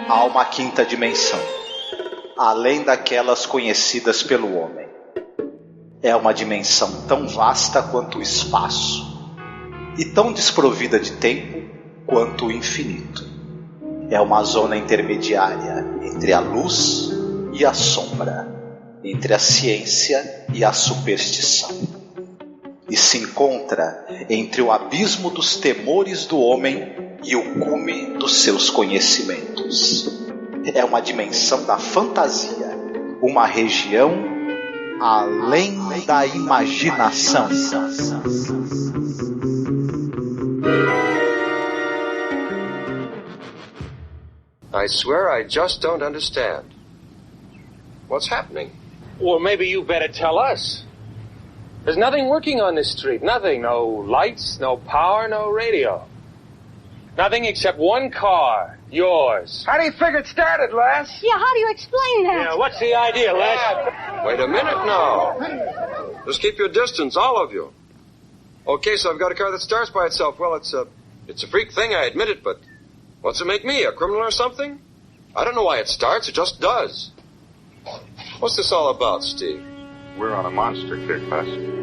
Há uma quinta dimensão, além daquelas conhecidas pelo homem. É uma dimensão tão vasta quanto o espaço, e tão desprovida de tempo quanto o infinito. É uma zona intermediária entre a luz e a sombra, entre a ciência e a superstição. E se encontra entre o abismo dos temores do homem e o cume dos seus conhecimentos. É uma dimensão da fantasia, uma região além da imaginação. I swear I just don't understand. What's happening? Well, maybe you better tell us. There's nothing working on this street. Nothing. No lights, no power, no radio. Nothing except one car. Yours. How do you figure it started, Les? Yeah, how do you explain that? Yeah, what's the idea, Les? Wait a minute now. Just keep your distance, all of you. Okay, so I've got a car that starts by itself. Well, it's a freak thing, I admit it, but what's it make me, a criminal or something? I don't know why it starts, it just does. What's this all about, Steve? We're on a monster kick, Les.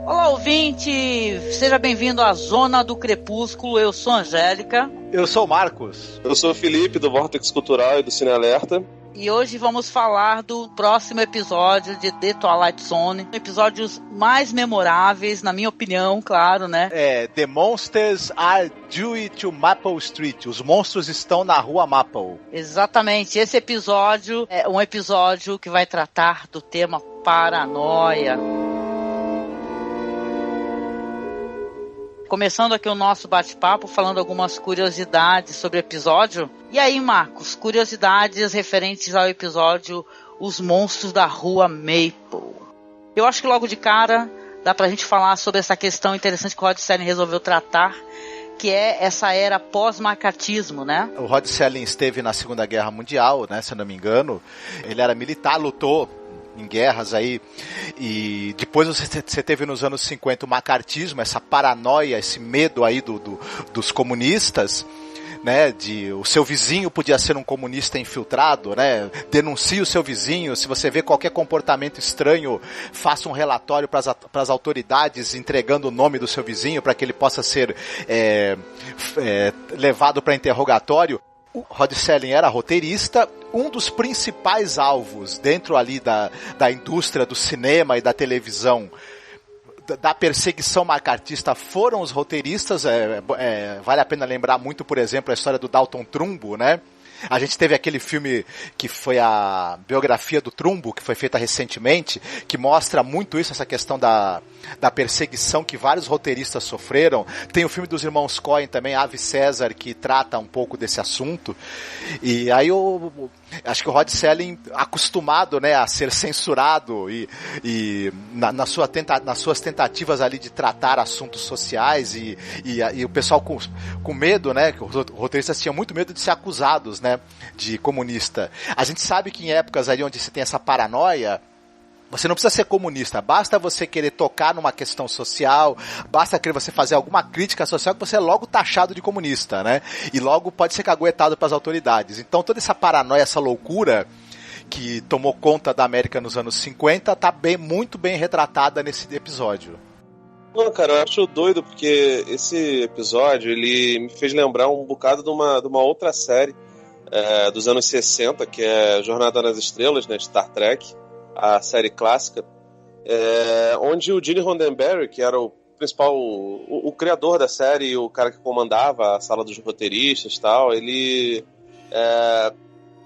Olá, ouvinte! Seja bem-vindo à Zona do Crepúsculo. Eu sou a Angélica. Eu sou o Marcos. Eu sou o Felipe, do Vortex Cultural e do Cine Alerta. E hoje vamos falar do próximo episódio de The Twilight Zone. Episódios mais memoráveis, na minha opinião, claro, né? The Monsters are due to Maple Street. Os monstros estão na rua Maple. Exatamente. Esse episódio é um episódio que vai tratar do tema paranoia. Começando aqui o nosso bate-papo, falando algumas curiosidades sobre o episódio. E aí, Marcos, curiosidades referentes ao episódio Os Monstros da Rua Maple. Eu acho que logo de cara dá pra gente falar sobre essa questão interessante que o Rod Serling resolveu tratar, que é essa era pós-macartismo, né? O Rod Serling esteve na Segunda Guerra Mundial, né, se eu não me engano. Ele era militar, lutou em guerras aí, e depois você teve nos anos 50 o macartismo, essa paranoia, esse medo aí dos comunistas, né, de o seu vizinho podia ser um comunista infiltrado, né, denuncie o seu vizinho, se você vê qualquer comportamento estranho, faça um relatório para as autoridades entregando o nome do seu vizinho para que ele possa ser levado para interrogatório. O Rod Serling era roteirista. Um dos principais alvos dentro ali da indústria do cinema e da televisão, da perseguição macartista, foram os roteiristas. Vale a pena lembrar muito, por exemplo, a história do Dalton Trumbo, né? A gente teve aquele filme que foi a biografia do Trumbo, que foi feita recentemente, que mostra muito isso, essa questão da perseguição que vários roteiristas sofreram. Tem o filme dos irmãos Coen também, Ave César, que trata um pouco desse assunto. E aí acho que o Rod Serling, acostumado, né, a ser censurado e nas suas tentativas ali de tratar assuntos sociais e o pessoal com medo, né, que os roteiristas tinham muito medo de ser acusados, né, de comunista. A gente sabe que em épocas ali onde se tem essa paranoia, você não precisa ser comunista, basta você querer tocar numa questão social, basta querer você fazer alguma crítica social que você é logo taxado de comunista, né? E logo pode ser caguetado pelas autoridades. Então toda essa paranoia, essa loucura que tomou conta da América nos anos 50 está muito bem retratada nesse episódio. Não, cara, eu acho doido porque esse episódio ele me fez lembrar um bocado de uma outra série dos anos 60, que é Jornada nas Estrelas, né, de Star Trek, a série clássica, onde o Gene Roddenberry, que era o principal, o criador da série, o cara que comandava a sala dos roteiristas e tal, ele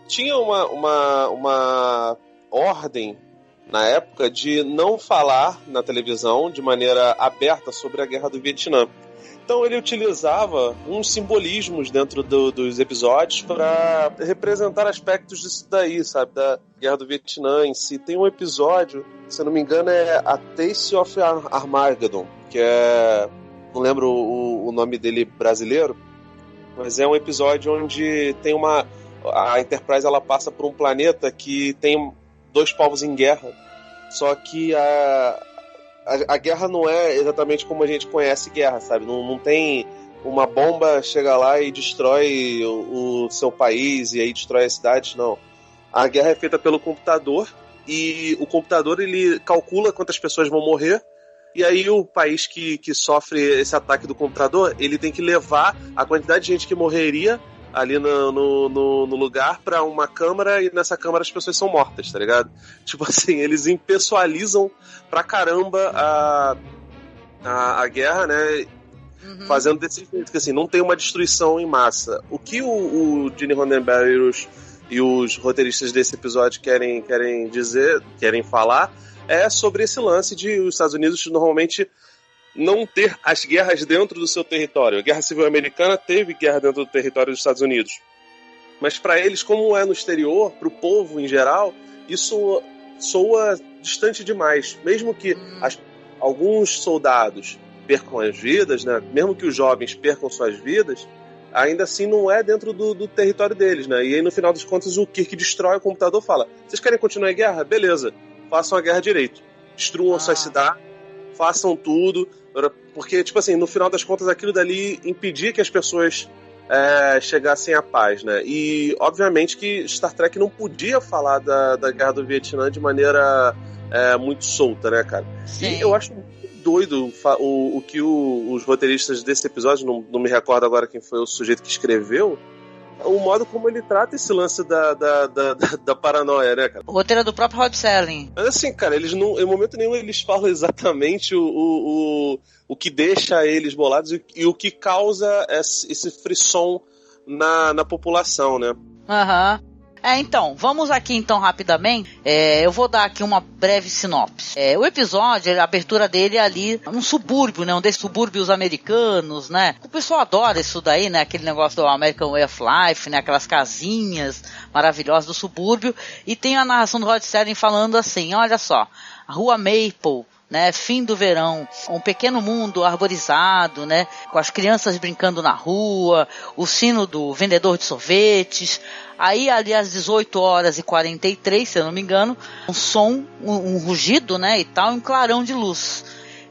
tinha uma ordem na época de não falar na televisão de maneira aberta sobre a Guerra do Vietnã. Então ele utilizava uns simbolismos dentro dos episódios para representar aspectos disso daí, sabe? Da Guerra do Vietnã em si. Tem um episódio, se eu não me engano, é A Taste of Armageddon, que é... não lembro o nome dele brasileiro, mas é um episódio onde tem a Enterprise, ela passa por um planeta que tem dois povos em guerra. só que a guerra não é exatamente como a gente conhece guerra, sabe? Não tem uma bomba chega lá e destrói o seu país e aí destrói a cidade, não. A guerra é feita pelo computador e o computador ele calcula quantas pessoas vão morrer e aí o país que sofre esse ataque do computador, ele tem que levar a quantidade de gente que morreria ali no lugar pra uma câmara e nessa câmara as pessoas são mortas, tá ligado? Tipo assim, eles impessoalizam pra caramba a guerra, né? Uhum. Fazendo desse jeito, que assim, não tem uma destruição em massa. O que o Gene Roddenberry e os roteiristas desse episódio querem falar é sobre esse lance de os Estados Unidos normalmente não ter as guerras dentro do seu território. A Guerra Civil Americana teve guerra dentro do território dos Estados Unidos. Mas para eles, como é no exterior, para o povo em geral, isso soa distante demais. Mesmo que alguns soldados percam as vidas, né? Mesmo que os jovens percam suas vidas, ainda assim não é dentro do território deles, né? E aí no final das contas o Kirk destrói o computador e fala: vocês querem continuar a guerra? Beleza, façam a guerra direito. Destruam suas cidades, façam tudo, porque, tipo assim, no final das contas aquilo dali impedia que as pessoas chegassem à paz, né? E obviamente que Star Trek não podia falar da guerra do Vietnã de maneira muito solta, né, cara? Sim. E eu acho doido o que os roteiristas desse episódio, não me recordo agora quem foi o sujeito que escreveu, o modo como ele trata esse lance da paranoia, né, cara? O roteiro é do próprio Rod Serling. Mas assim, cara, eles não, em momento nenhum eles falam exatamente o que deixa eles bolados e o que causa esse frisson na população, né? Aham. Então, vamos aqui então rapidamente, eu vou dar aqui uma breve sinopse. O episódio, a abertura dele é ali num subúrbio, né, um desses subúrbios americanos, né, o pessoal adora isso daí, né, aquele negócio do American Way of Life, né, aquelas casinhas maravilhosas do subúrbio, e tem a narração do Rod Serling falando assim, olha só, a Rua Maple, né, fim do verão, um pequeno mundo arborizado, né, com as crianças brincando na rua, o sino do vendedor de sorvetes. Aí ali às 18h43, se eu não me engano, um som, um rugido, né, e tal, um clarão de luz.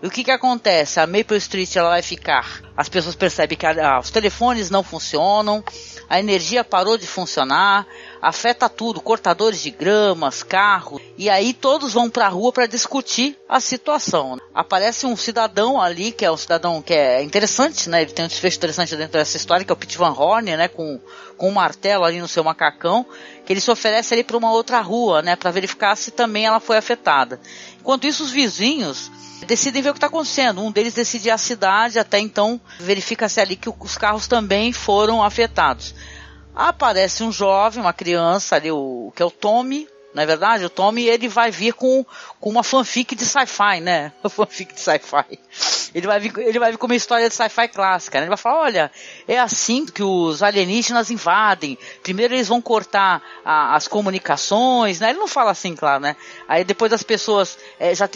E o que acontece? A Maple Street ela vai ficar, as pessoas percebem que os telefones não funcionam, a energia parou de funcionar, afeta tudo, cortadores de gramas, carros, e aí todos vão pra rua para discutir a situação. Aparece um cidadão ali, que é um cidadão que é interessante, né, ele tem um desfecho interessante dentro dessa história, que é o Pete Van Horn, né, com um martelo ali no seu macacão, que ele se oferece ali para uma outra rua, né, para verificar se também ela foi afetada. Enquanto isso, os vizinhos decidem ver o que está acontecendo. Um deles decide ir à cidade, até então verifica-se ali que os carros também foram afetados. Aparece um jovem, uma criança ali, que é o Tommy, não é verdade? O Tommy, ele vai vir com uma fanfic de sci-fi, né? Uma fanfic de sci-fi. Ele vai vir com uma história de sci-fi clássica, né? Ele vai falar, olha, é assim que os alienígenas invadem. Primeiro eles vão cortar as comunicações, né? Ele não fala assim, claro, né? Aí depois as pessoas,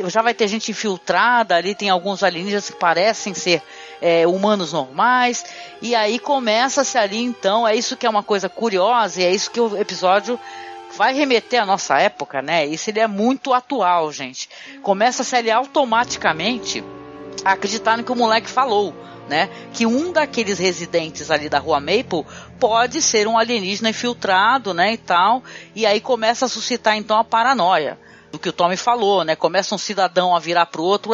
já vai ter gente infiltrada ali, tem alguns alienígenas que parecem ser humanos normais. E aí começa-se ali, então, é isso que é uma coisa curiosa e é isso que o episódio vai remeter à nossa época, né? Isso ele é muito atual, gente. Começa-se ali automaticamente a acreditar no que o moleque falou, né? Que um daqueles residentes ali da Rua Maple pode ser um alienígena infiltrado, né? E tal. E aí começa a suscitar então a paranoia do que o Tommy falou, né? Começa um cidadão a virar pro outro,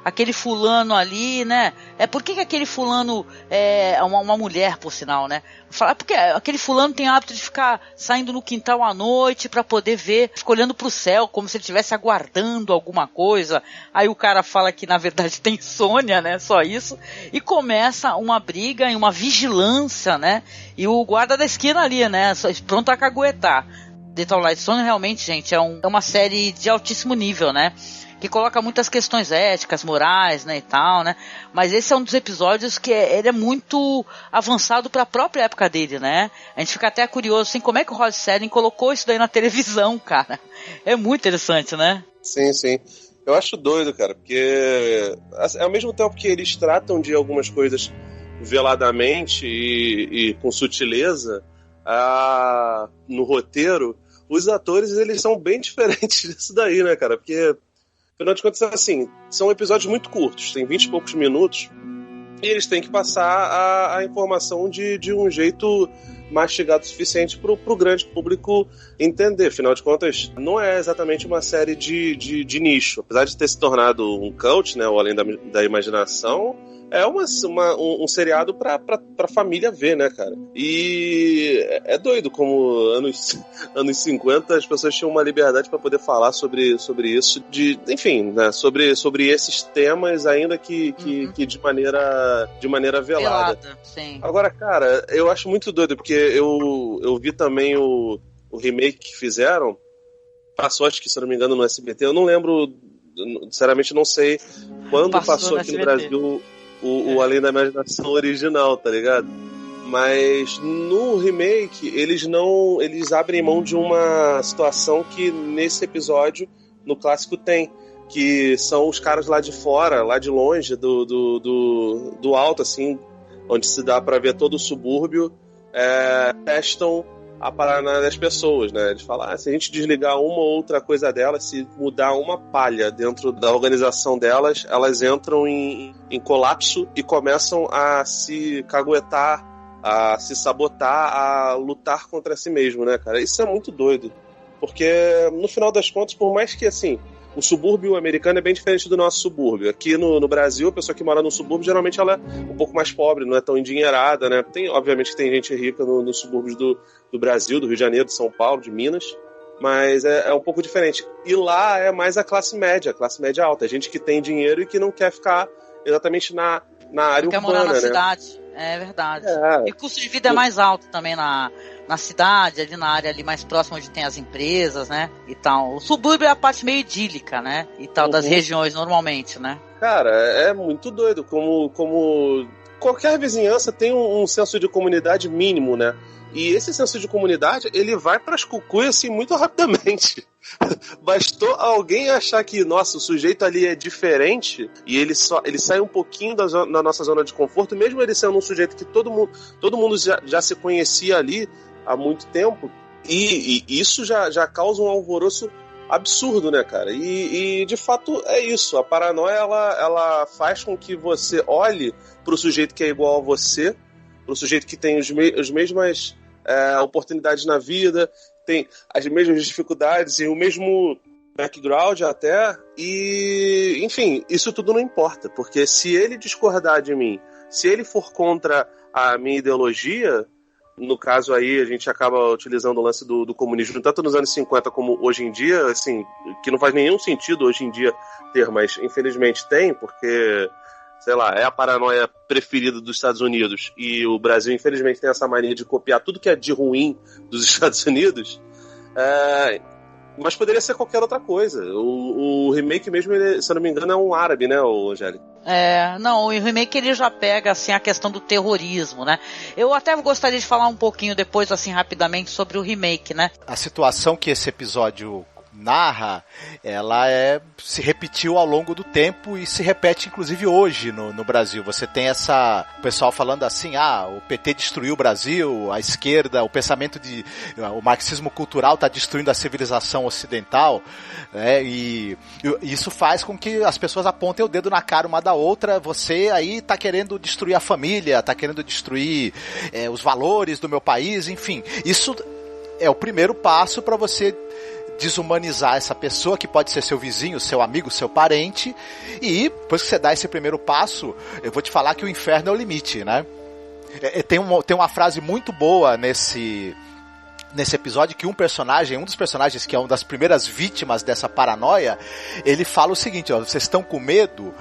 aquele fulano ali, né? Por que aquele fulano é uma mulher, por sinal, né? Falar porque aquele fulano tem o hábito de ficar saindo no quintal à noite pra poder ver, fica olhando pro céu como se ele estivesse aguardando alguma coisa. Aí o cara fala que na verdade tem insônia, né? Só isso. E começa uma briga e uma vigilância, né? E o guarda da esquina ali, né? Pronto a caguetar. The Twilight Zone realmente, gente, é uma série de altíssimo nível, né? Que coloca muitas questões éticas, morais, né, e tal, né? Mas esse é um dos episódios que ele é muito avançado para a própria época dele, né? A gente fica até curioso, assim, como é que o Rod Serling colocou isso daí na televisão, cara? É muito interessante, né? Sim, sim. Eu acho doido, cara, porque ao mesmo tempo que eles tratam de algumas coisas veladamente e com sutileza no roteiro, os atores, eles são bem diferentes disso daí, né, cara? Porque, afinal de contas, assim, são episódios muito curtos, tem 20 e poucos minutos, e eles têm que passar a informação de um jeito mastigado o suficiente pro grande público entender. Afinal de contas, não é exatamente uma série de nicho. Apesar de ter se tornado um cult, né, ou Além da Imaginação, é um seriado pra família ver, né, cara? E é doido como anos 50 as pessoas tinham uma liberdade pra poder falar sobre isso, enfim, né, sobre esses temas, ainda que de maneira velada. Sim. Agora, cara, eu acho muito doido, porque eu vi também o remake que fizeram, passou, acho que, se eu não me engano, no SBT, eu não lembro, sinceramente não sei quando passou aqui no Brasil o Além da Imaginação original, tá ligado? Mas no remake eles abrem mão de uma situação que nesse episódio, no clássico, tem, que são os caras lá de fora, lá de longe, do alto, assim, onde se dá pra ver todo o subúrbio, testam a parada das pessoas, né? Eles falam, se a gente desligar uma ou outra coisa delas, se mudar uma palha dentro da organização delas, elas entram em colapso e começam a se caguetar, a se sabotar, a lutar contra si mesmo, né, cara? Isso é muito doido. Porque, no final das contas, por mais que, assim, o subúrbio americano é bem diferente do nosso subúrbio. Aqui no Brasil, a pessoa que mora no subúrbio, geralmente ela é um pouco mais pobre, não é tão endinheirada, né? Obviamente que tem gente rica nos subúrbios do Brasil, do Rio de Janeiro, de São Paulo, de Minas, mas é um pouco diferente. E lá é mais a classe média alta, gente que tem dinheiro e que não quer ficar exatamente na área urbana, quer morar na né? cidade, é verdade. E o custo de vida é mais alto também na cidade, ali na área ali mais próxima onde tem as empresas, né, e tal. O subúrbio é a parte meio idílica, né, e tal, das regiões normalmente, né. Cara, é muito doido como qualquer vizinhança tem um senso de comunidade mínimo, né, e esse senso de comunidade, ele vai pras cucuias, assim, muito rapidamente. Bastou alguém achar que, nossa, o sujeito ali é diferente e ele sai um pouquinho da nossa zona de conforto, mesmo ele sendo um sujeito que todo mundo já se conhecia ali há muito tempo, e isso já causa um alvoroço absurdo, né, cara? E de fato é isso. A paranoia, ela faz com que você olhe pro sujeito que é igual a você, pro sujeito que tem as mesmas oportunidades na vida, tem as mesmas dificuldades e o mesmo background até, e enfim, isso tudo não importa, porque se ele discordar de mim, se ele for contra a minha ideologia, no caso aí a gente acaba utilizando o lance do comunismo, tanto nos anos 50 como hoje em dia, assim, que não faz nenhum sentido hoje em dia ter, mas infelizmente tem, porque, sei lá, é a paranoia preferida dos Estados Unidos, e o Brasil infelizmente tem essa mania de copiar tudo que é de ruim dos Estados Unidos, mas poderia ser qualquer outra coisa. O remake mesmo, ele, se eu não me engano, é um árabe, né, Angélica? Não, o remake ele já pega assim a questão do terrorismo, né? Eu até gostaria de falar um pouquinho depois, assim, rapidamente, sobre o remake, né? A situação que esse episódio narra, ela se repetiu ao longo do tempo e se repete inclusive hoje no Brasil. Você tem o pessoal falando assim, o PT destruiu o Brasil, a esquerda, o pensamento o marxismo cultural está destruindo a civilização ocidental, e isso faz com que as pessoas apontem o dedo na cara uma da outra. Você aí está querendo destruir a família, está querendo destruir os valores do meu país, enfim. Isso é o primeiro passo para você desumanizar essa pessoa, que pode ser seu vizinho, seu amigo, seu parente, e depois que você dá esse primeiro passo, eu vou te falar que o inferno é o limite, né? Tem uma frase muito boa nesse episódio, que um dos personagens, que é uma das primeiras vítimas dessa paranoia, ele fala o seguinte, vocês estão com medo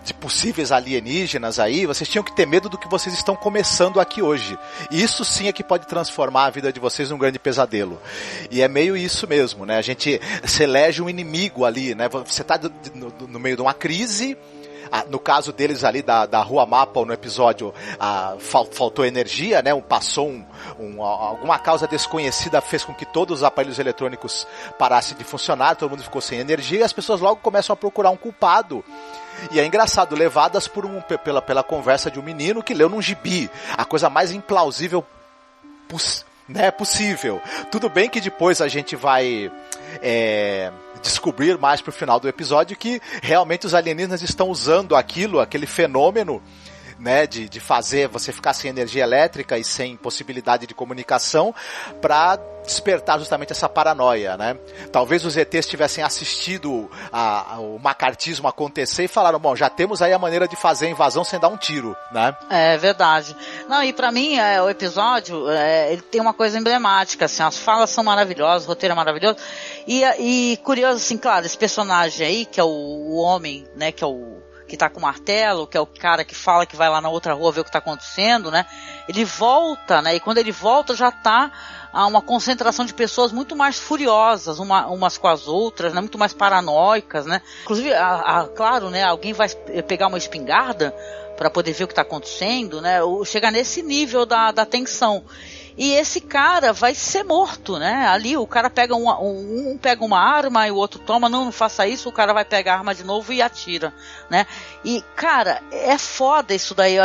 de possíveis alienígenas aí, vocês tinham que ter medo do que vocês estão começando aqui hoje. E isso sim é que pode transformar a vida de vocês num grande pesadelo. E é meio isso mesmo, né? Se elege um inimigo ali, né? Você está no meio de uma crise. No caso deles ali da Rua Mapa, no episódio, faltou energia, né? Alguma causa desconhecida fez com que todos os aparelhos eletrônicos parassem de funcionar, todo mundo ficou sem energia, e as pessoas logo começam a procurar um culpado. E é engraçado, levadas pela conversa de um menino que leu num gibi a coisa mais implausível né, possível. Tudo bem que depois a gente vai descobrir mais pro final do episódio que realmente os alienígenas estão usando aquele fenômeno, né, de fazer você ficar sem energia elétrica e sem possibilidade de comunicação para despertar justamente essa paranoia, né? Talvez os ETs tivessem assistido o macartismo acontecer e falaram, bom, já temos aí a maneira de fazer a invasão sem dar um tiro, né? É verdade. Não, e pra mim, o episódio, ele tem uma coisa emblemática, assim, as falas são maravilhosas, o roteiro é maravilhoso, e curioso, assim, claro, esse personagem aí, que é o homem, né, que tá com o martelo, que é o cara que fala que vai lá na outra rua ver o que tá acontecendo, né? Ele volta, né? E quando ele volta já tá uma concentração de pessoas muito mais furiosas umas com as outras, né? Muito mais paranoicas, né? Inclusive, claro, né? Alguém vai pegar uma espingarda para poder ver o que tá acontecendo, né? Chega nesse nível da tensão. E esse cara vai ser morto, né? Ali o cara pega um pega uma arma e o outro toma, não faça isso, o cara vai pegar a arma de novo e atira, né? E, cara, é foda isso daí,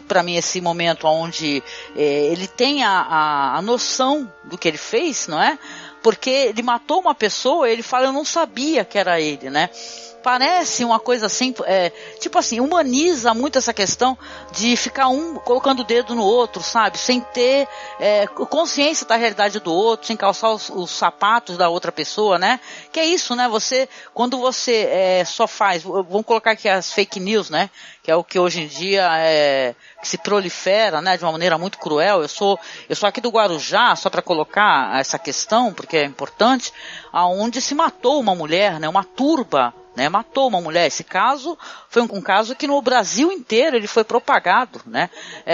pra mim, esse momento onde ele tem a noção do que ele fez, não é? Porque ele matou uma pessoa e ele fala, eu não sabia que era ele, né? Parece uma coisa assim, tipo assim, humaniza muito essa questão de ficar um colocando o dedo no outro, sabe? Sem ter consciência da realidade do outro, sem calçar os sapatos da outra pessoa, né? Que é isso, né? Quando você só faz, vamos colocar aqui as fake news, né? Que é o que hoje em dia que se prolifera, né? De uma maneira muito cruel. Eu sou aqui do Guarujá, só para colocar essa questão, porque é importante, aonde se matou uma mulher, né? Uma turba, né, matou uma mulher. Esse caso foi um caso que no Brasil inteiro ele foi propagado, né?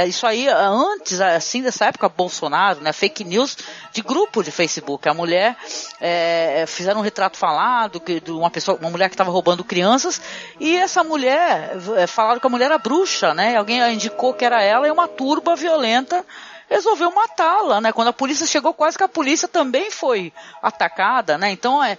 Isso aí antes, assim, dessa época Bolsonaro, né? Fake news de grupo de Facebook. A mulher fizeram um retrato falado de uma mulher que estava roubando crianças, e essa mulher falaram que a mulher era bruxa, né? Alguém indicou que era ela, e uma turba violenta resolveu matá-la, né? Quando a polícia chegou, quase que a polícia também foi atacada, né? Então é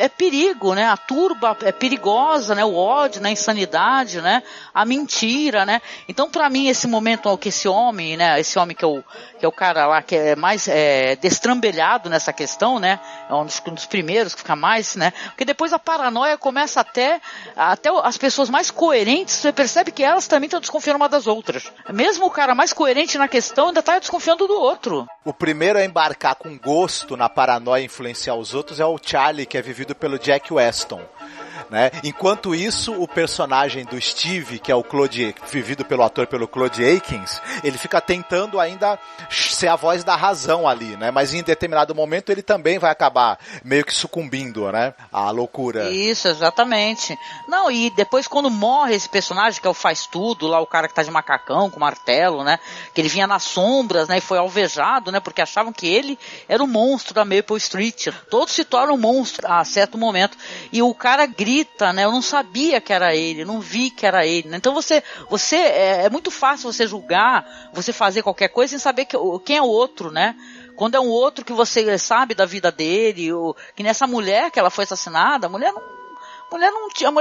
perigo, né? A turba é perigosa, né? O ódio, né? A insanidade, né? A mentira, né? Então, para mim, esse momento que esse homem, né? Esse homem que é o cara lá que é mais destrambelhado nessa questão, né? É um dos primeiros que fica mais, né? Porque depois a paranoia começa até as pessoas mais coerentes, você percebe que elas também estão desconfiando uma das outras. Mesmo o cara mais coerente na questão ainda tá desconfiando do outro. O primeiro a embarcar com gosto na paranoia e influenciar os outros é o Charlie, que é vivido pelo Jack Weston, né? Enquanto isso, o personagem do Steve, que é vivido pelo ator pelo Claude Akins, ele fica tentando ainda ser a voz da razão ali, né? Mas em determinado momento ele também vai acabar meio que sucumbindo, né? À loucura. Isso, exatamente. Não, e depois quando morre esse personagem, que é o faz tudo, lá o cara que tá de macacão, com martelo, né? Que ele vinha nas sombras, né? E foi alvejado, né? Porque achavam que ele era o monstro da Maple Street. Todos se tornam monstros a certo momento. E o cara grita, né? Eu não sabia que era ele, não vi que era ele, né? Então é muito fácil você julgar, você fazer qualquer coisa sem saber quem é o outro, né? Quando é um outro que você sabe da vida dele, que nessa mulher que ela foi assassinada, a mulher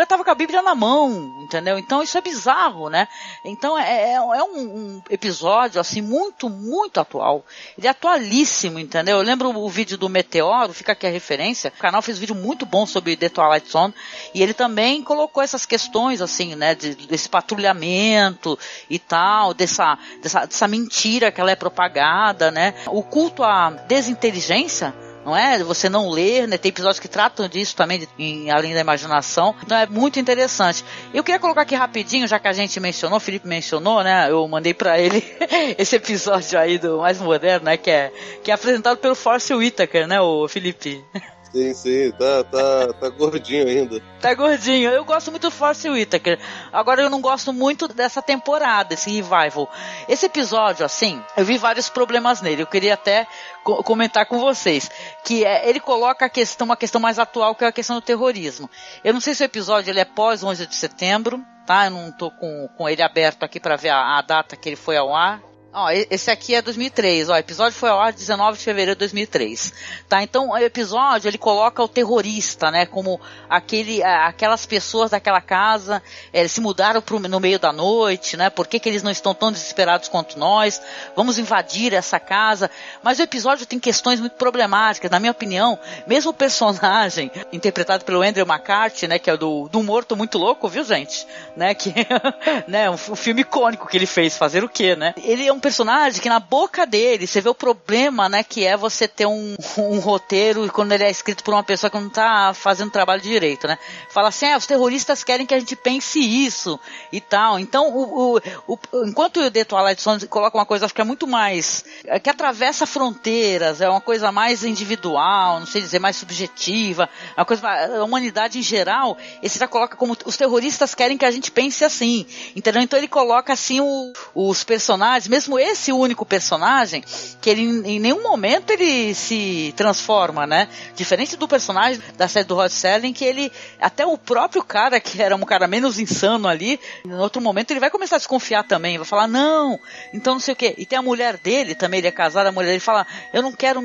estava com a Bíblia na mão, entendeu? Então isso é bizarro, né? Então é um episódio assim muito, muito atual. Ele é atualíssimo, entendeu? Eu lembro o vídeo do Meteoro, fica aqui a referência. O canal fez um vídeo muito bom sobre The Twilight Zone, e ele também colocou essas questões assim, né? Desse patrulhamento e tal, dessa mentira que ela é propagada, né? O culto à desinteligência, não é? Você não ler, né? Tem episódios que tratam disso também, além da imaginação. Então é muito interessante. Eu queria colocar aqui rapidinho, já que a gente mencionou, o Felipe mencionou, né? Eu mandei pra ele esse episódio aí do mais moderno, né? Que é apresentado pelo Forrest Whitaker, né, o Felipe? Sim, tá gordinho ainda. Tá gordinho. Eu gosto muito do Forrest Whitaker. Agora eu não gosto muito dessa temporada, esse revival. Esse episódio, assim, eu vi vários problemas nele. Eu queria até comentar com vocês. Que ele coloca uma questão mais atual, que é a questão do terrorismo. Eu não sei se o episódio ele é pós 11 de setembro, tá? Eu não tô com ele aberto aqui pra ver a data que ele foi ao ar. Ó, esse aqui é 2003, ó, o episódio foi ao ar 19 de fevereiro de 2003, tá? Então, o episódio, ele coloca o terrorista, né, como aquelas pessoas daquela casa, se mudaram no meio da noite, né, por que eles não estão tão desesperados quanto nós, vamos invadir essa casa, mas o episódio tem questões muito problemáticas, na minha opinião, mesmo o personagem, interpretado pelo Andrew McCarthy, né, que é do Morto Muito Louco, viu, gente, né, que, né, um filme icônico que ele fez, fazer o quê, né, ele é um personagem que na boca dele você vê o problema, né, que é você ter um roteiro quando ele é escrito por uma pessoa que não tá fazendo trabalho direito, né? Fala assim, os terroristas querem que a gente pense isso e tal. Então, enquanto o The Twilight Zone coloca uma coisa, acho que é muito mais, que atravessa fronteiras, é uma coisa mais individual, não sei dizer, mais subjetiva, uma coisa, a humanidade em geral, esse já coloca como os terroristas querem que a gente pense assim, entendeu? Então ele coloca assim os personagens, mesmo esse único personagem, que ele em nenhum momento ele se transforma, né? Diferente do personagem da série do Rod Serling, que ele, até o próprio cara, que era um cara menos insano ali, em outro momento ele vai começar a desconfiar também, vai falar, não, então não sei o quê. E tem a mulher dele também, ele é casado, a mulher dele fala, eu não quero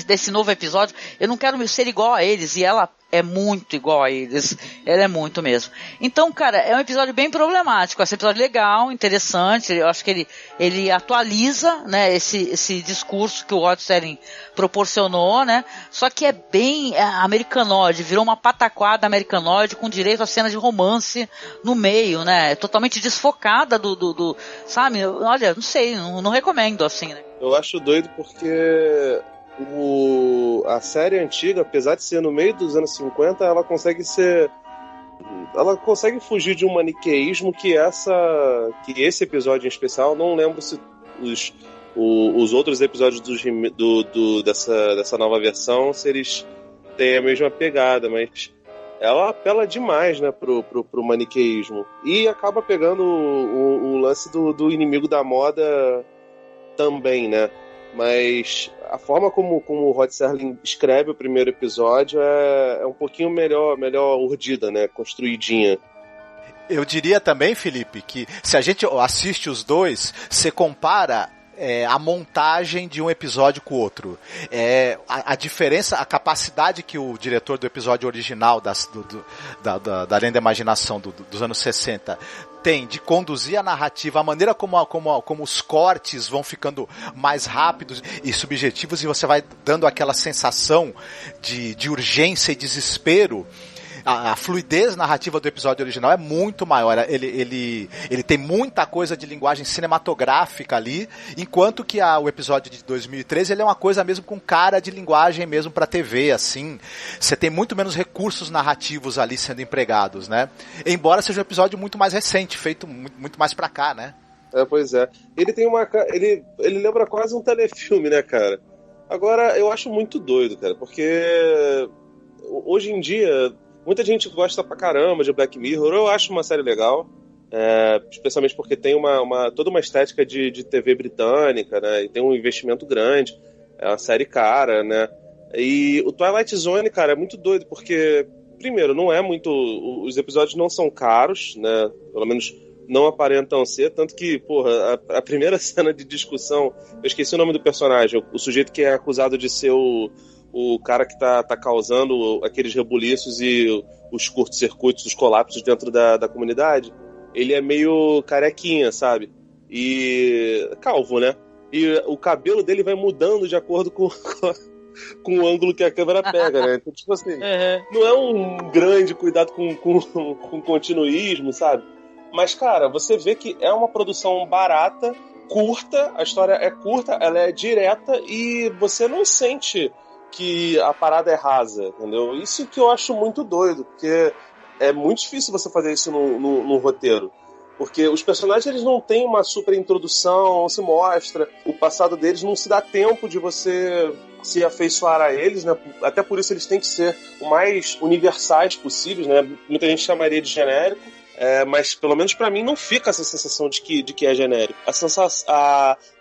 desse novo episódio, eu não quero ser igual a eles, e ela é muito igual a eles, ela é muito mesmo. Então, cara, é um episódio bem problemático, esse episódio legal, interessante, eu acho que ele atualiza, né, esse discurso que o Rod Serling proporcionou, né, só que é bem americanoide, virou uma pataquada americanoide com direito a cena de romance no meio, né, totalmente desfocada do sabe, olha, não sei, não recomendo assim, né. Eu acho doido porque a série antiga, apesar de ser no meio dos anos 50, ela consegue fugir de um maniqueísmo que esse episódio em especial, não lembro se os outros episódios dessa nova versão, se eles têm a mesma pegada, mas ela apela demais, né, pro maniqueísmo e acaba pegando o lance do inimigo da moda também, né? Mas a forma como o Rod Serling escreve o primeiro episódio é um pouquinho melhor urdida, né? Construidinha. Eu diria também, Felipe, que se a gente assiste os dois, você compara a montagem de um episódio com o outro. A diferença, a capacidade que o diretor do episódio original da Além da Imaginação dos anos 60 tem de conduzir a narrativa, a maneira como os cortes vão ficando mais rápidos e subjetivos e você vai dando aquela sensação de urgência e desespero. A fluidez narrativa do episódio original é muito maior. Ele tem muita coisa de linguagem cinematográfica ali, enquanto que o episódio de 2013 ele é uma coisa mesmo com cara de linguagem mesmo pra TV, assim. Você tem muito menos recursos narrativos ali sendo empregados, né? Embora seja um episódio muito mais recente, feito muito mais pra cá, né? Pois é. Ele tem ele lembra quase um telefilme, né, cara? Agora, eu acho muito doido, cara, porque hoje em dia muita gente gosta pra caramba de Black Mirror. Eu acho uma série legal, especialmente porque tem toda uma estética de TV britânica, né? E tem um investimento grande. É uma série cara, né? E o Twilight Zone, cara, é muito doido, porque, primeiro, não é muito... Os episódios não são caros, né? Pelo menos não aparentam ser, tanto que, porra, a primeira cena de discussão... Eu esqueci o nome do personagem, o sujeito que é acusado de ser o cara que tá causando aqueles rebuliços e os curtos-circuitos, os colapsos dentro da comunidade, ele é meio carequinha, sabe? E calvo, né? E o cabelo dele vai mudando de acordo com o ângulo que a câmera pega, né? Então, tipo assim, não é um grande cuidado com continuismo, sabe? Mas, cara, você vê que é uma produção barata, curta, a história é curta, ela é direta e você não sente que a parada é rasa, entendeu? Isso que eu acho muito doido, porque é muito difícil você fazer isso no roteiro. Porque os personagens, eles não têm uma super introdução, não se mostra, o passado deles não se dá tempo de você se afeiçoar a eles, né? Até por isso eles têm que ser o mais universais possíveis, né? Muita gente chamaria de genérico, mas pelo menos pra mim não fica essa sensação de que é genérico. A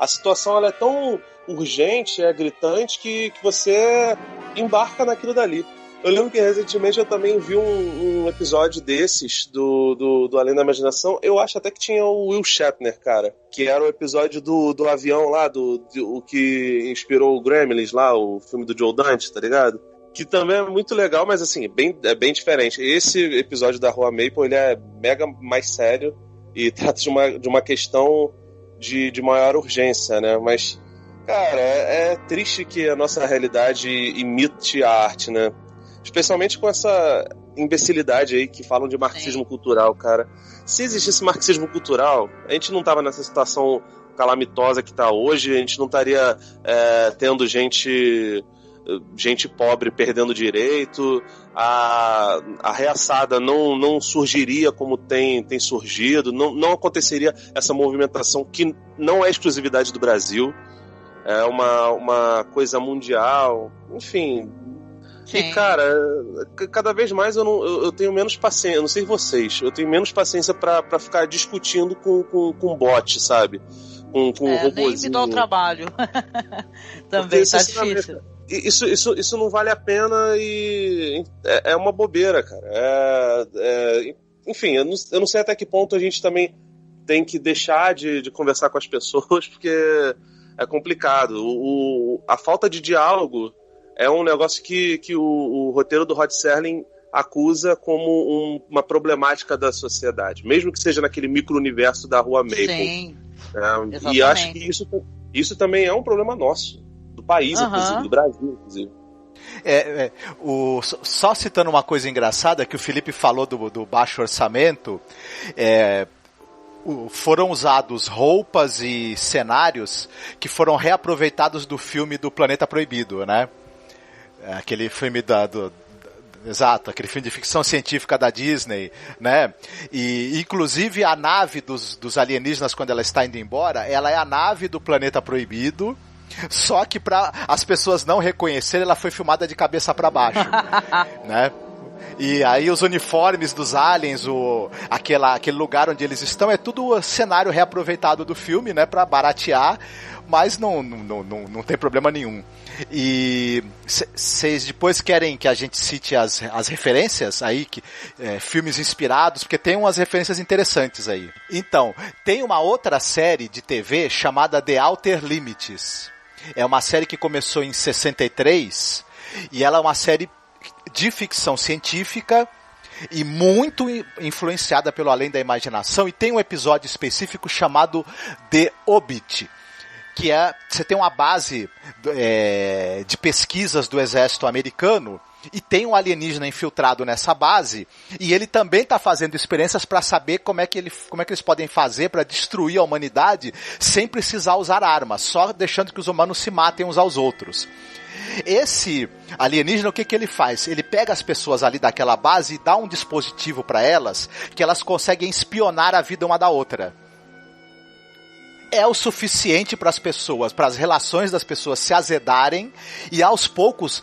situação, ela é tão urgente, é gritante, que você embarca naquilo dali. Eu lembro que recentemente eu também vi um episódio desses do Além da Imaginação. Eu acho até que tinha o Will Shatner, cara. Que era o episódio do avião lá, o que inspirou o Gremlins lá, o filme do Joe Dante, tá ligado? Que também é muito legal, mas assim, é bem diferente. Esse episódio da Rua Maple, ele é mega mais sério e trata de uma questão de maior urgência, né? Mas, cara, é triste que a nossa realidade imite a arte, né? Especialmente com essa imbecilidade aí que falam de marxismo cultural, cara. Se existisse marxismo cultural, a gente não tava nessa situação calamitosa que tá hoje, a gente não estaria tendo gente pobre perdendo direito, a reaçada não surgiria como tem surgido, não aconteceria essa movimentação que não é exclusividade do Brasil, é uma coisa mundial, enfim. Sim. E, cara, cada vez mais eu tenho menos paciência, eu não sei vocês, eu tenho menos paciência pra ficar discutindo com bot, sabe? Com robôzinho. Nem me dá o trabalho. Também tá difícil. Isso não vale a pena e é uma bobeira, cara. Enfim, eu não sei até que ponto a gente também tem que deixar de conversar com as pessoas, porque é complicado. A falta de diálogo é um negócio que o roteiro do Rod Serling acusa como uma problemática da sociedade, mesmo que seja naquele micro-universo da Rua Maple. Sim, e acho que isso também é um problema nosso, do país, inclusive, do Brasil, inclusive. Só citando uma coisa engraçada que o Felipe falou do baixo orçamento, foram usados roupas e cenários que foram reaproveitados do filme do Planeta Proibido, né? Aquele filme exato, aquele filme de ficção científica da Disney, né? E inclusive a nave dos alienígenas, quando ela está indo embora, ela é a nave do Planeta Proibido, só que para as pessoas não reconhecerem, ela foi filmada de cabeça para baixo, né? E aí os uniformes dos aliens, aquele lugar onde eles estão, é tudo cenário reaproveitado do filme, né, para baratear, mas não tem problema nenhum. E vocês depois querem que a gente cite as referências aí, filmes inspirados, porque tem umas referências interessantes aí. Então, tem uma outra série de TV chamada The Outer Limits. É uma série que começou em 63 e ela é uma série de ficção científica e muito influenciada pelo Além da Imaginação, e tem um episódio específico chamado The Obit, que você tem uma base de pesquisas do exército americano e tem um alienígena infiltrado nessa base e ele também está fazendo experiências para saber como é que eles podem fazer para destruir a humanidade sem precisar usar armas, só deixando que os humanos se matem uns aos outros. Esse alienígena, o que ele faz? Ele pega as pessoas ali daquela base e dá um dispositivo para elas que elas conseguem espionar a vida uma da outra. É o suficiente para as pessoas, para as relações das pessoas se azedarem e aos poucos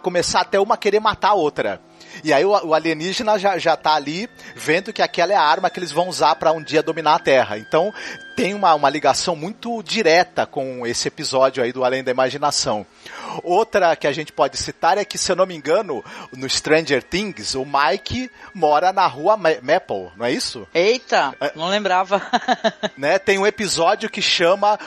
começar até uma querer matar a outra. E aí o alienígena já tá ali vendo que aquela é a arma que eles vão usar para um dia dominar a Terra. Então tem uma ligação muito direta com esse episódio aí do Além da Imaginação. Outra que a gente pode citar é que, se eu não me engano, no Stranger Things, o Mike mora na Rua Maple, não é isso? Eita, não lembrava. Né, tem um episódio que chama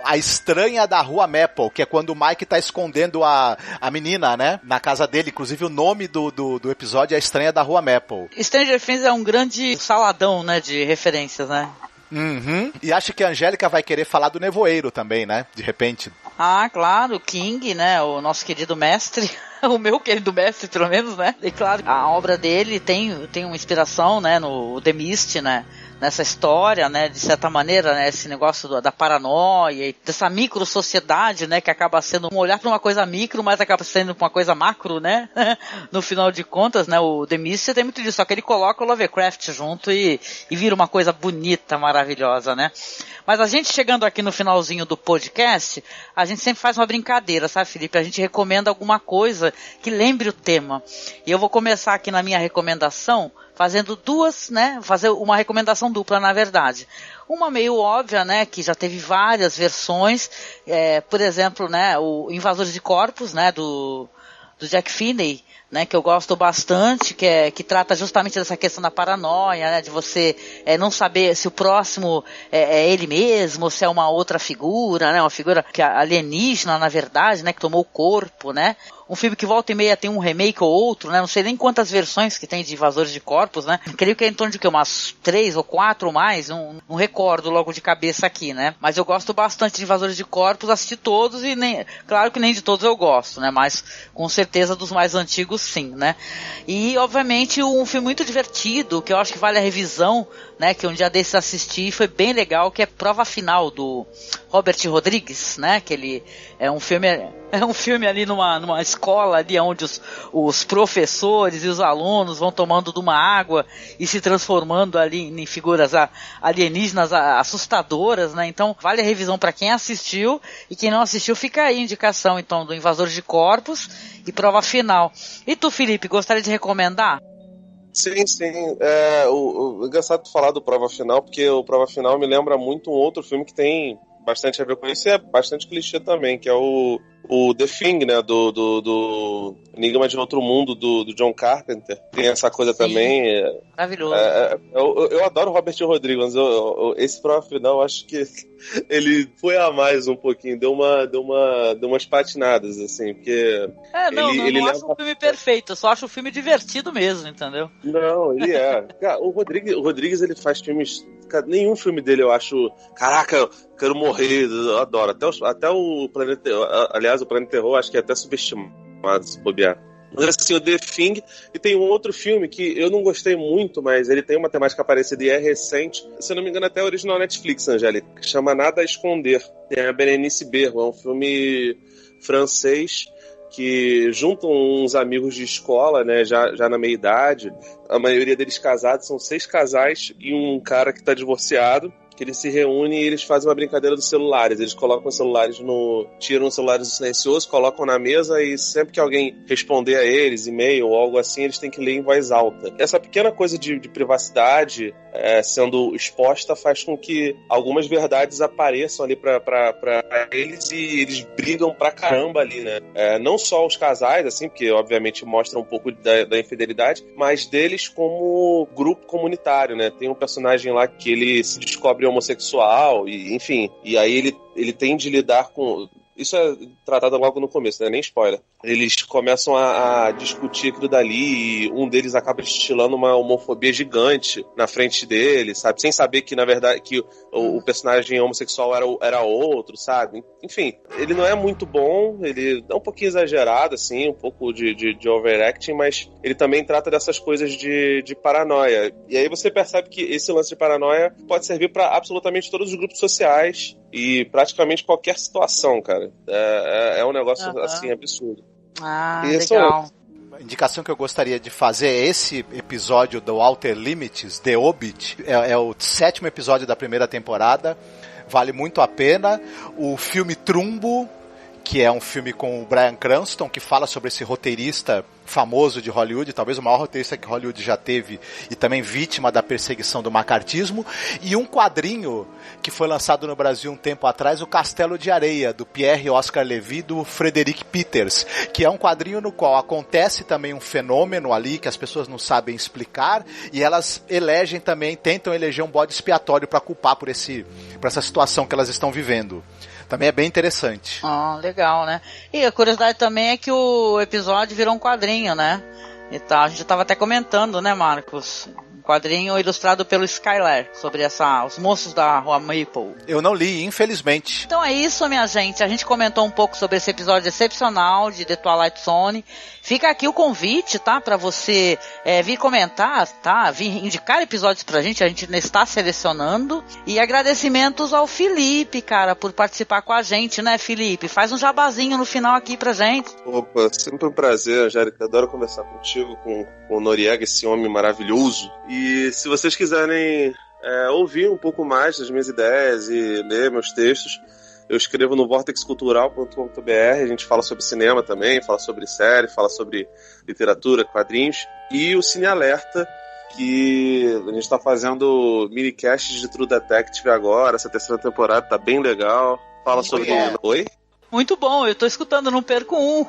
A Estranha da Rua Maple, que é quando o Mike tá escondendo a menina, né, na casa dele. Inclusive o nome do episódio é A Estranha da Rua Maple. Stranger Things é um grande saladão, né, de referências, né? Uhum. E acho que a Angélica vai querer falar do Nevoeiro também, né? De repente. Ah, claro, King, né? O nosso querido mestre. O meu querido mestre, pelo menos, né? E claro, a obra dele tem uma inspiração, né? No The Mist, né? Nessa história, né? De certa maneira, né? Esse negócio da paranoia e dessa micro-sociedade, né? Que acaba sendo um olhar para uma coisa micro, mas acaba sendo uma coisa macro, né? No final de contas, né? O The Mist tem muito disso, só que ele coloca o Lovecraft junto e vira uma coisa bonita, maravilhosa, né? Mas a gente chegando aqui no finalzinho do podcast, a gente sempre faz uma brincadeira, sabe, Felipe? A gente recomenda alguma coisa que lembre o tema. E eu vou começar aqui na minha recomendação fazendo duas, né? Fazer uma recomendação dupla, na verdade. Uma meio óbvia, né? Que já teve várias versões. Por exemplo, né? O Invasores de Corpos, né? Do Jack Finney, né, que eu gosto bastante, que trata justamente dessa questão da paranoia, né, de você não saber se o próximo é ele mesmo, ou se é uma outra figura, né, uma figura que é alienígena, na verdade, né, que tomou o corpo, né. Um filme que volta e meia tem um remake ou outro, né? Não sei nem quantas versões que tem de Invasores de Corpos, né? Creio que é em torno de umas 3 ou 4 ou mais, não recordo logo de cabeça aqui, né? Mas eu gosto bastante de Invasores de Corpos, assisti todos e claro que nem de todos eu gosto, né? Mas com certeza dos mais antigos sim, né? E obviamente um filme muito divertido, que eu acho que vale a revisão, né? Que um dia desses assisti e foi bem legal, que é Prova Final, do Robert Rodrigues, né? Que ele é um filme ali numa escola ali onde os professores e os alunos vão tomando de uma água e se transformando ali em figuras alienígenas assustadoras, né? Então vale a revisão para quem assistiu, e quem não assistiu fica aí a indicação então do Invasores de Corpos e Prova Final. E tu, Felipe, gostaria de recomendar? Sim. O engraçado de falar do Prova Final, porque o Prova Final me lembra muito um outro filme que tem bastante a ver com isso, e é bastante clichê também, que é o The Thing, né, do Enigma de Outro Mundo, do John Carpenter. Tem essa coisa também. Maravilhoso. Eu adoro o Robert Rodrigues, mas esse Prova Final, eu acho que ele foi a mais um pouquinho, deu umas patinadas, assim, porque... Não acho um filme perfeito, eu só acho o filme divertido mesmo, entendeu? Não, ele é. Cara, o Rodrigues, ele faz filmes... Nenhum filme dele eu acho... Caraca, eu quero morrer, eu adoro. Até o Planeta Terror, aliás, o Planeta Terror acho que é até subestimado, se bobear. Mas assim, o The Thing, e tem um outro filme que eu não gostei muito, mas ele tem uma temática parecida e é recente, se eu não me engano até original Netflix, Angélica, que chama Nada a Esconder. Tem a Berenice Berro, é um filme francês que juntam uns amigos de escola, né, já na meia-idade, a maioria deles casados, são 6 casais e um cara que está divorciado, que eles se reúnem e eles fazem uma brincadeira dos celulares. Eles colocam os celulares tiram os celulares do silencioso, colocam na mesa e sempre que alguém responder a eles, e-mail ou algo assim, eles têm que ler em voz alta. Essa pequena coisa de privacidade sendo exposta faz com que algumas verdades apareçam ali pra eles, e eles brigam pra caramba ali, né? Não só os casais, assim, porque obviamente mostra um pouco da infidelidade, mas deles como grupo comunitário, né? Tem um personagem lá que ele se descobre homossexual, e enfim, e aí ele tem de lidar com... Isso é tratado logo no começo, né? Nem spoiler. Eles começam a discutir aquilo dali, e um deles acaba destilando uma homofobia gigante na frente dele, sabe? Sem saber que, na verdade, que o personagem homossexual era outro, sabe? Enfim, ele não é muito bom, ele é um pouquinho exagerado, assim, um pouco de overacting, mas ele também trata dessas coisas de paranoia. E aí você percebe que esse lance de paranoia pode servir para absolutamente todos os grupos sociais e praticamente qualquer situação, cara. É um negócio, assim, absurdo. Legal. A indicação que eu gostaria de fazer é esse episódio do Outer Limits, The Hobbit. É o 7º episódio da primeira temporada. Vale muito a pena. O filme Trumbo, que é um filme com o Bryan Cranston, que fala sobre esse roteirista famoso de Hollywood, talvez o maior roteirista que Hollywood já teve, e também vítima da perseguição do macartismo, e um quadrinho que foi lançado no Brasil um tempo atrás, o Castelo de Areia, do Pierre Oscar Levy, do Frederick Peters, que é um quadrinho no qual acontece também um fenômeno ali que as pessoas não sabem explicar, e elas tentam eleger um bode expiatório para culpar por essa situação que elas estão vivendo. Também é bem interessante. Legal, né? E a curiosidade também é que o episódio virou um quadrinho, né? E tá, a gente estava até comentando, né, Marcos? Um quadrinho ilustrado pelo Skylar sobre os monstros da Rua Maple. Eu não li, infelizmente. Então é isso, minha gente. A gente comentou um pouco sobre esse episódio excepcional de The Twilight Zone. Fica aqui o convite, tá? Pra você vir comentar, tá? Vir indicar episódios pra gente. A gente está selecionando. E agradecimentos ao Felipe, cara, por participar com a gente, né, Felipe? Faz um jabazinho no final aqui pra gente. Opa, sempre um prazer, Angélica. Adoro conversar contigo, com o Noriega, esse homem maravilhoso. E se vocês quiserem ouvir um pouco mais das minhas ideias e ler meus textos, eu escrevo no vortexcultural.com.br. A gente fala sobre cinema também, fala sobre série, fala sobre literatura, quadrinhos. E o Cine Alerta, que a gente está fazendo minicasts de True Detective agora. Essa 3ª temporada tá bem legal. Fala sobre... Oi? Muito bom, eu tô escutando, não perco um.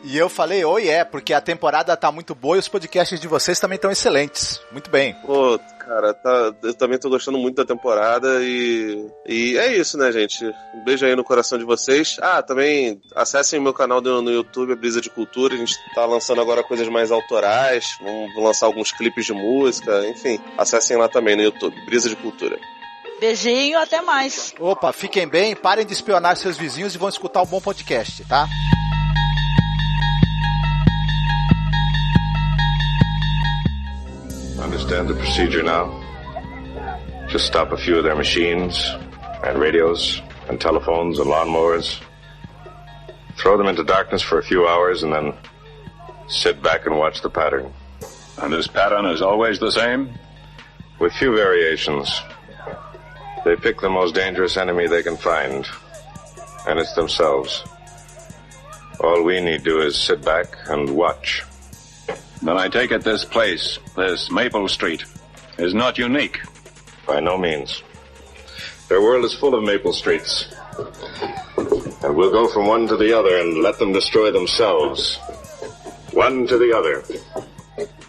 E eu falei, porque a temporada tá muito boa e os podcasts de vocês também estão excelentes. Muito bem. Pô, cara, eu também tô gostando muito da temporada e é isso, né, gente? Um beijo aí no coração de vocês. Também acessem o meu canal no YouTube, a Brisa de Cultura. A gente tá lançando agora coisas mais autorais. Vamos lançar alguns clipes de música, enfim. Acessem lá também no YouTube, Brisa de Cultura. Beijinho, até mais. Opa, fiquem bem, parem de espionar seus vizinhos e vão escutar um bom podcast, tá? Understand the procedure now? Just stop a few of their machines, and radios, and telephones, and lawnmowers. Throw them into darkness for a few hours, and then sit back and watch the pattern. And this pattern is always the same? With few variations. They pick the most dangerous enemy they can find, and it's themselves. All we need to do is sit back and watch. Then I take it this place, this Maple Street, is not unique. By no means. Their world is full of Maple Streets. And we'll go from one to the other and let them destroy themselves. One to the other.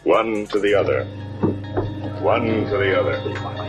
One to the other. One to the other.